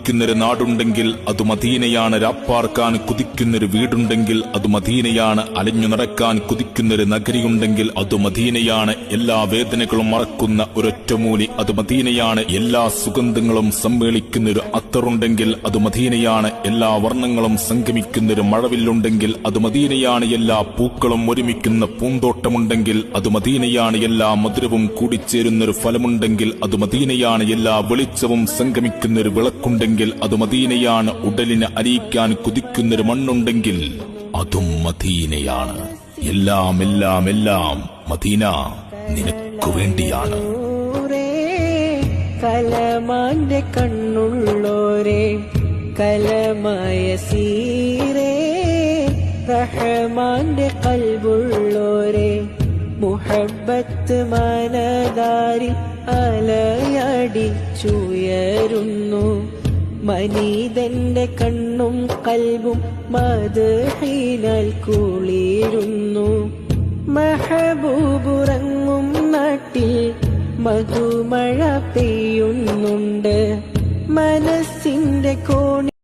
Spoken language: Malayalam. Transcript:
കൊതിക്കുന്നൊരു നാടുണ്ടെങ്കിൽ അത് മദീനയാണ്. രാപ്പാർക്കാൻ കുതിക്കുന്നൊരു വീടുണ്ടെങ്കിൽ അത് മദീനയാണ്. അലഞ്ഞു നടക്കാൻ കുതിക്കുന്നൊരു നഗരിയുണ്ടെങ്കിൽ അത് മദീനയാണ്. എല്ലാ വേദനകളും മറക്കുന്ന ഒരൊറ്റമൂലി അത് മദീനയാണ്. എല്ലാ സുഗന്ധങ്ങളും സമ്മേളിക്കുന്നൊരു അത്തറുണ്ടെങ്കിൽ അത് മദീനയാണ്. എല്ലാ വർണ്ണങ്ങളും സംഗമിക്കുന്നൊരു മഴവില്ലുണ്ടെങ്കിൽ അത് മദീനയാണ്. എല്ലാ പൂക്കളും ഒരുമിക്കുന്ന പൂന്തോട്ടമുണ്ടെങ്കിൽ അത് മദീനയാണ്. എല്ലാ മധുരവും കൂടിച്ചേരുന്നൊരു ഫലമുണ്ടെങ്കിൽ അത് മദീനയാണ്. എല്ലാ വെളിച്ചവും സംഗമിക്കുന്നൊരു വിളക്കുണ്ടെങ്കിൽ അത് മദീനയാണ്. ഉടലിനെ അലിയിക്കാൻ കുതിക്കുന്നൊരു മണ്ണുണ്ടെങ്കിൽ അതും മദീനയാണ്. എല്ലാം എല്ലാം എല്ലാം മദീന നിനക്കു വേണ്ടിയാണ്. കലമാന്റെ കണ്ണുള്ളോരെ കലമായ സീരേ, റഹ്മാന്റെ കൽബുള്ളോരെ മുഹബ്ബത്ത് മനതാരിൽ അലയടിച്ചുയരുന്നു. മനീതന്റെ കണ്ണും കൽബും മദ്ഹിനാൽ കുളിരുന്നു. മഹബൂബുറങ്ങും നാട്ടിൽ മധുമഴ പെയ്യുന്നുണ്ട്. മനസ്സിന്റെ കോണി